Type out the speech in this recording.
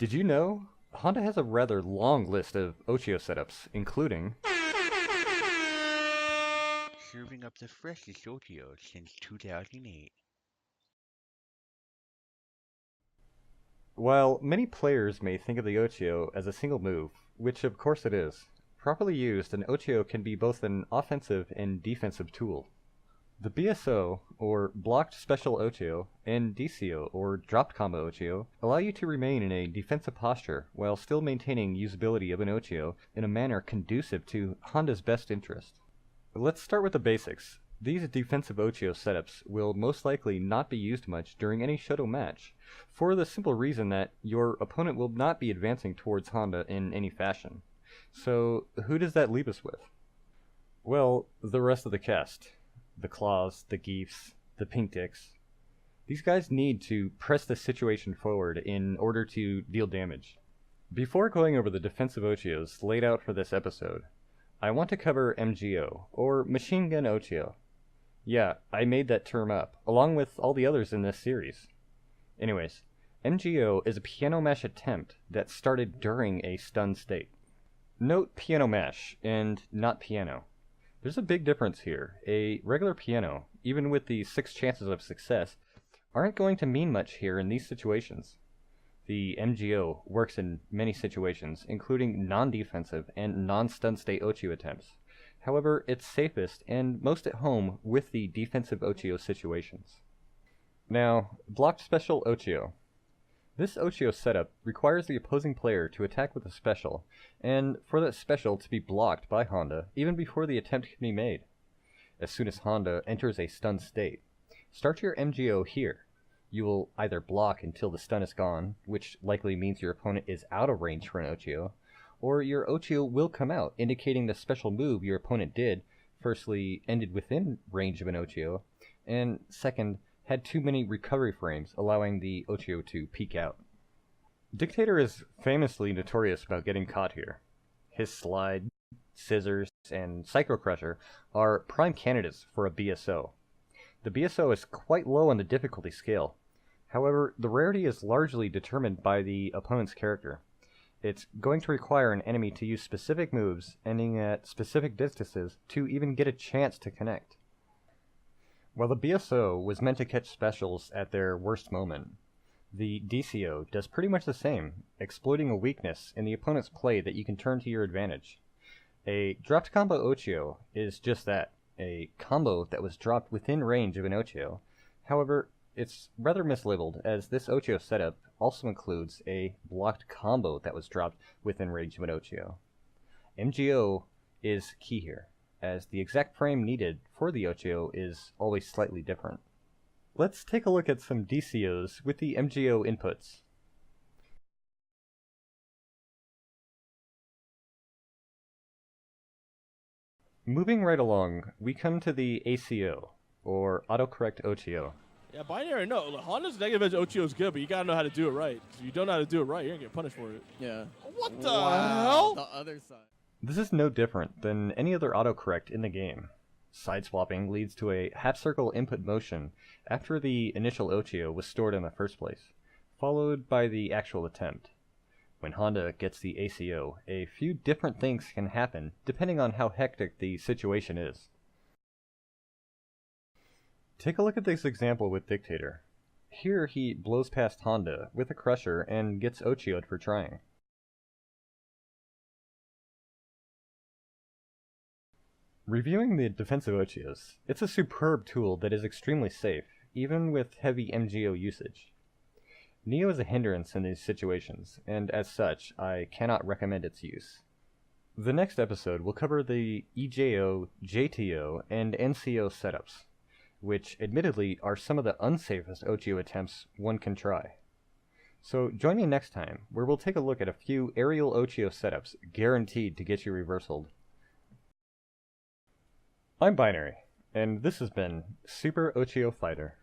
Did you know? Honda has a rather long list of Oicho setups, including serving up the freshest Oicho since 2008. While many players may think of the Oicho as a single move, which of course it is, properly used, an Oicho can be both an offensive and defensive tool. The BSO, or Blocked Special Oicho, and DCO, or Dropped Combo Oicho, allow you to remain in a defensive posture while still maintaining usability of an Oicho in a manner conducive to Honda's best interest. Let's start with the basics. These defensive Oicho setups will most likely not be used much during any Shoto match, for the simple reason that your opponent will not be advancing towards Honda in any fashion. So, who does that leave us with? Well, the rest of the cast. The Claws, the Geefs, the Pink Dicks. These guys need to press the situation forward in order to deal damage. Before going over the defensive Oichos laid out for this episode, I want to cover MGO, or Machine Gun Oicho. Yeah, I made that term up, along with all the others in this series. Anyways, MGO is a piano mash attempt that started during a stun state. Note piano mash, and not piano. There's a big difference here. A regular piano, even with the 6 chances of success, aren't going to mean much here in these situations. The MGO works in many situations, including non-defensive and non-stun state Oicho attempts. However, it's safest and most at home with the defensive Oicho situations. Now, Blocked Special Oicho. This Oicho setup requires the opposing player to attack with a special, and for that special to be blocked by Honda even before the attempt can be made. As soon as Honda enters a stun state, start your MGO here. You will either block until the stun is gone, which likely means your opponent is out of range for an Oicho, or your Oicho will come out, indicating the special move your opponent did, firstly, ended within range of an Oicho, and second, had too many recovery frames, allowing the Oicho to peek out. Dictator is famously notorious about getting caught here. His slide, scissors, and Psycho Crusher are prime candidates for a BSO. The BSO is quite low on the difficulty scale. However, the rarity is largely determined by the opponent's character. It's going to require an enemy to use specific moves ending at specific distances to even get a chance to connect. While the BSO was meant to catch specials at their worst moment, the DCO does pretty much the same, exploiting a weakness in the opponent's play that you can turn to your advantage. A dropped combo Oicho is just that, a combo that was dropped within range of an Oicho. However, it's rather mislabeled, as this Oicho setup also includes a blocked combo that was dropped within range of an Oicho. MGO is key here, as the exact frame needed for the Oicho is always slightly different. Let's take a look at some DCOs with the MGO inputs. Moving right along, we come to the ACO, or Autocorrect Oicho. Yeah, binary, no. Look, Honda's negative edge Oicho is good, but you gotta know how to do it right. If you don't know how to do it right, you're gonna get punished for it. Yeah. What the hell? The other side. This is no different than any other autocorrect in the game. Side swapping leads to a half-circle input motion after the initial Oicho was stored in the first place, followed by the actual attempt. When Honda gets the ACO, a few different things can happen depending on how hectic the situation is. Take a look at this example with Dictator. Here he blows past Honda with a crusher and gets Oicho'd for trying. Reviewing the defensive Oichos, it's a superb tool that is extremely safe, even with heavy MGO usage. Neo is a hindrance in these situations, and as such, I cannot recommend its use. The next episode will cover the EJO, JTO, and NCO setups, which admittedly are some of the unsafest Oicho attempts one can try. So join me next time, where we'll take a look at a few aerial Oicho setups guaranteed to get you reversaled. I'm Binary, and this has been Super Oicho Fighter.